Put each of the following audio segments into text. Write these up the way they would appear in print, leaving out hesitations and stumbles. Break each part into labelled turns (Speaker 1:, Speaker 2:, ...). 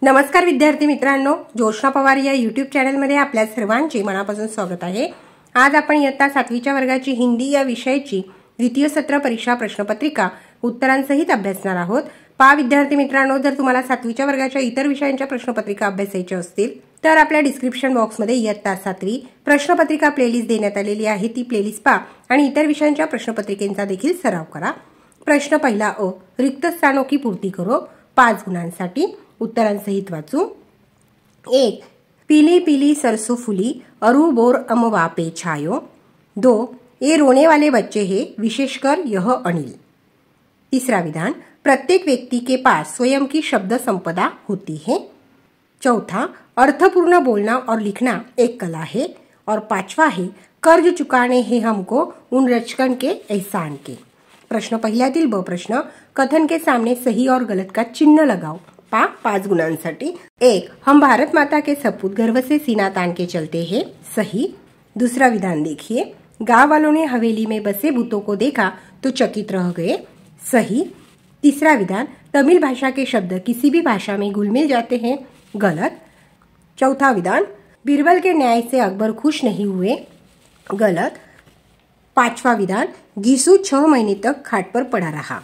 Speaker 1: नमस्कार विद्यार्थी मित्रांनो, जोशना पवार या यूट्यूब चॅनलमध्ये आपल्या सर्वांचे मनापासून स्वागत आहे। आज आपण इयत्ता 7वीच्या वर्गाची हिंदी या विषयाची द्वितीय सत्र परीक्षा प्रश्नपत्रिका उत्तरांसहित अभ्यासणार आहोत। पहा विद्यार्थी मित्रांनो, जर तुम्हाला 7वीच्या वर्गाच्या इतर विषयांच्या प्रश्नपत्रिका अभ्यासायच्या असतील तर आपल्या डिस्क्रिप्शन बॉक्समध्ये इयत्ता 7वी प्रश्नपत्रिका प्लेलिस्ट देण्यात आलेली आहे। ती प्लेलिस्ट पहा आणि इतर विषयांच्या प्रश्नपत्रिकेचा देखील सराव करा। प्रश्न पहिला अ, रिक्त स्थानों की पूर्ति करो 5 गुणांसाठी उत्तरांसहित वाचू। 1. पीली पीली सरसों फूली अरु बोर अमवा पे छायो। 2. ये रोने वाले बच्चे हैं, विशेषकर यह अनिल। तीसरा विधान, प्रत्येक व्यक्ति के पास स्वयं की शब्द संपदा होती है। चौथा, अर्थपूर्ण बोलना और लिखना एक कला है। और 5वां है, कर्ज चुकाने हैं हमको उन रचकन के एहसान के। प्रश्न पहिल्यातील ब प्रश्न, कथन के सामने सही और गलत का चिन्ह लगाओ। 5 गुणांसाठी। 1. हम भारत माता के सपूत गर्व से सीना तान के चलते हैं, सही। दूसरा विधान देखिए, गांव वालों ने हवेली में बसे भूतों को देखा तो चकित रह गए, सही। तीसरा विधान, तमिल भाषा के शब्द किसी भी भाषा में घुल मिल जाते हैं, गलत। चौथा विधान, बीरबल के न्याय से अकबर खुश नहीं हुए, गलत। 5वां विधान, घीसू 6 महीने तक खाट पर पड़ा रहा,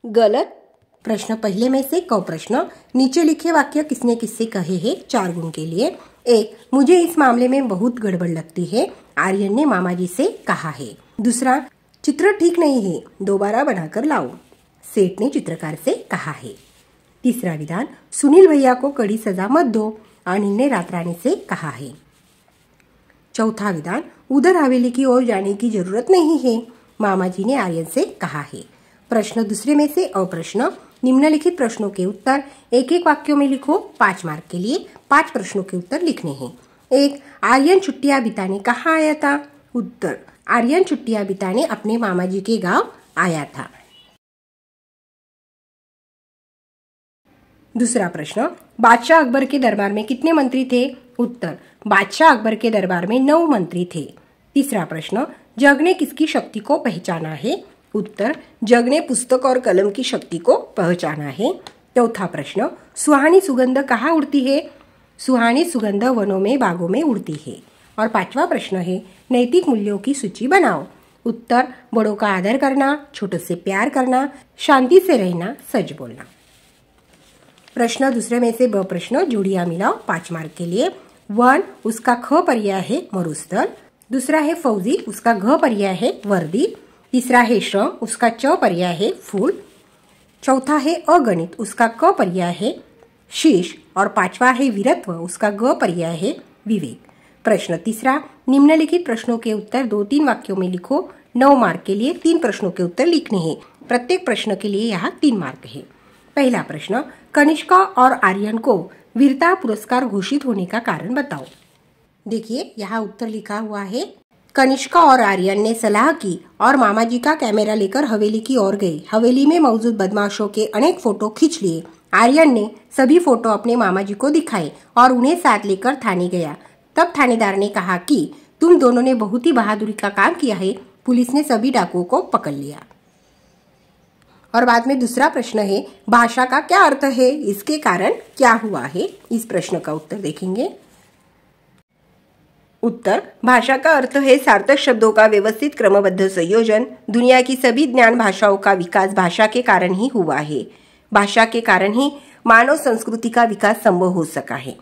Speaker 1: गलत। प्रश्न पहले में से क प्रश्न, नीचे लिखे वाक्य किसने किससे कहे हैं, 4 गुण के लिए। 1. मुझे इस मामले में बहुत गड़बड़ लगती है, आर्यन ने मामा जी से कहा है। दूसरा, चित्र ठीक नहीं है, दोबारा बनाकर लाओ, सेठ ने चित्रकार से कहा है। तीसरा विधान, सुनील भैया को कड़ी सजा मत दो, अनिल ने रात रानी से कहा है। चौथा विधान, उधर हवेली की ओर जाने की जरूरत नहीं है, मामा जी ने आर्यन से कहा है। प्रश्न दूसरे में से अ प्रश्न, निम्नलिखित प्रश्नों के उत्तर एक एक वाक्यों में लिखो। 5 मार्क के लिए 5 प्रश्नों के उत्तर लिखने हैं। 1. आर्यन छुट्टियां बिताने कहाँ आया था? उत्तर, आर्यन छुट्टियां बिताने अपने मामा जी के गांव आया था। दूसरा प्रश्न, बादशाह अकबर के दरबार में कितने मंत्री थे? उत्तर, बादशाह अकबर के दरबार में 9 मंत्री थे। तीसरा प्रश्न, जग ने किसकी शक्ति को पहचाना है? उत्तर, जग ने पुस्तक और कलम की शक्ति को पहचाना है। चौथा प्रश्न, सुहानी सुगंध कहाँ उड़ती है? सुहानी सुगंध वनों में बागों में उड़ती है। और 5वां प्रश्न है, नैतिक मूल्यों की सूची बनाओ। उत्तर, बड़ों का आदर करना, छोटों से प्यार करना, शांति से रहना, सच बोलना। प्रश्न दूसरे में से ब प्रश्न, जोड़ियां मिलाओ 5 मार्क के लिए। 1. उसका ख पर्याय है मरुस्थल। दूसरा है फौजी, उसका घ पर्याय है वर्दी। तीसरा है श्रम, उसका च पर्याय है फूल। चौथा है अगणित, उसका क पर्याय है शीश। और 5वां है वीरत्व, उसका ग पर्याय है विवेक। प्रश्न तीसरा, निम्नलिखित प्रश्नों के उत्तर 2-3 वाक्यों में लिखो। 9 मार्क के लिए 3 प्रश्नों के उत्तर लिखने हैं। प्रत्येक प्रश्न के लिए यहाँ 3 मार्क है। पहला प्रश्न, कनिष्का और आर्यन को वीरता पुरस्कार घोषित होने का कारण बताओ। देखिए यहाँ उत्तर लिखा हुआ है, कनिष्का और आर्यन ने सलाह की और मामा जी का कैमरा लेकर हवेली की ओर गए। हवेली में मौजूद बदमाशों के अनेक फोटो खींच लिए। आर्यन ने सभी फोटो अपने मामा जी को दिखाए और उन्हें साथ लेकर थाने गया। तब थानेदार ने कहा कि तुम दोनों ने बहुत ही बहादुरी का काम किया है। पुलिस ने सभी डाकुओं को पकड़ लिया। और बाद में दूसरा प्रश्न है, भाषा का क्या अर्थ है, इसके कारण क्या हुआ है? इस प्रश्न का उत्तर देखेंगे। उत्तर, भाषा का अर्थ है सार्थक शब्दों का व्यवस्थित क्रमबद्ध संयोजन। दुनिया की सभी ज्ञान भाषाओं का विकास भाषा के कारण ही हुआ है। भाषा के कारण ही मानव संस्कृति का विकास संभव हो सका है।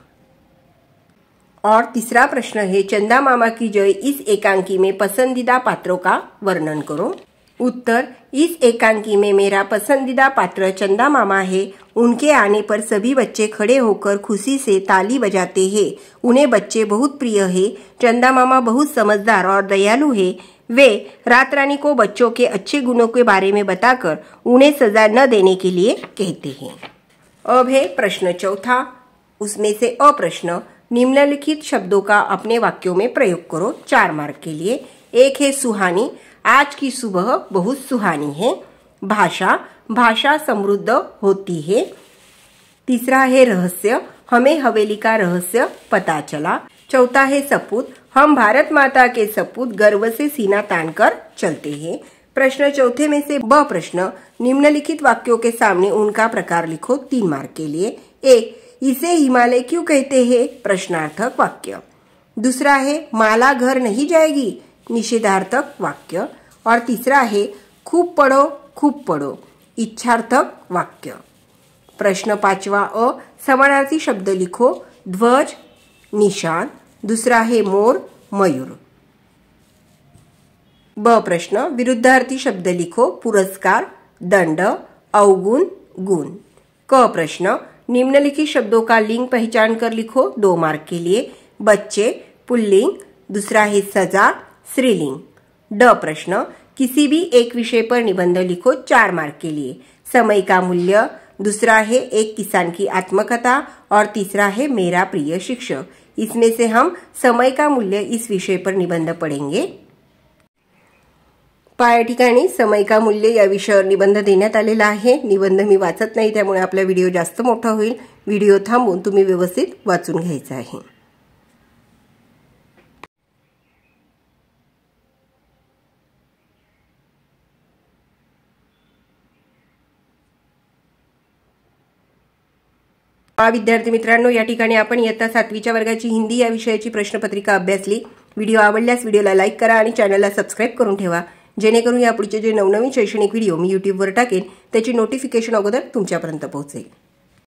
Speaker 1: और तीसरा प्रश्न है, चंदा मामा की जय इस एकांकी में पसंदीदा पात्रों का वर्णन करो। उत्तर, इस एकांकी में मेरा पसंदीदा पात्र चंदा मामा है। उनके आने पर सभी बच्चे खड़े होकर खुशी से ताली बजाते हैं। उन्हें बच्चे बहुत प्रिय है। चंदा मामा बहुत समझदार और दयालु है। वे रात रानी को बच्चों के अच्छे गुणों के बारे में बताकर उन्हें सजा न देने के लिए कहते हैं। अब है प्रश्न चौथा, उसमें से अ प्रश्न, निम्नलिखित शब्दों का अपने वाक्यों में प्रयोग करो। 4 मार्क के लिए। 1 है सुहानी, आज की सुबह बहुत सुहानी है। भाषा, भाषा समृद्ध होती है। तीसरा है रहस्य, हमें हवेली का रहस्य पता चला। चौथा है सपूत, हम भारत माता के सपूत गर्व से सीना तान कर चलते हैं। प्रश्न चौथे में से ब प्रश्न, निम्नलिखित वाक्यों के सामने उनका प्रकार लिखो। 3 मार्क के लिए। 1. इसे हिमालय क्यों कहते हैं, प्रश्नार्थक वाक्य। दूसरा है माला घर नहीं जाएगी, निषेधार्थक वाक्य। और तीसरा है खूब पढ़ो, इच्छार्थक वाक्य। प्रश्न 5वां अ, समानार्थी शब्द लिखो, ध्वज, निशान। दूसरा है मोर, मयूर। ब प्रश्न, विरुद्धार्थी शब्द लिखो, पुरस्कार, दंड, अवगुण, गुण। क प्रश्न, निम्नलिखित शब्दों का लिंग पहचान कर लिखो, 2 मार्क के लिए। बच्चे पुल्लिंग, दूसरा है सजा, स्त्रीलिंग। ड प्रश्न, किसी भी एक विषय पर निबंध लिखो, 4 मार्क के लिए। समय का मूल्य, दूसरा है एक किसान की आत्मकथा और तीसरा है मेरा प्रिय शिक्षक। इसमें से हम समय का मूल्य इस विषय पर निबंध पढ़ेंगे। या ठिकाणी समय का मूल्य या विषयावर निबंध देण्यात आलेला आहे। निबंध मी वाचत नाही, त्यामुळे आपला व्हिडिओ जास्त मोठा होईल। व्हिडिओ थांबवून तुम्ही व्यवस्थित वाचून घ्यायचा आहे। विद्यार्थी मित्रांनो, या ठिकाणी आपण इयत्ता 7वीच्या वर्गाची हिंदी या विषयाची प्रश्नपत्रिका अभ्यासली। व्हिडिओ आवडल्यास व्हिडिओला लाईक करा आणि चॅनलला सबस्क्राईब करून ठेवा, जेणेकरून यापुढचे जे नवनवीन शैक्षणिक व्हिडिओ मी YouTube वर टाकेन त्याची नोटिफिकेशन अगोदर तुमच्यापर्यंत पोहोचेल।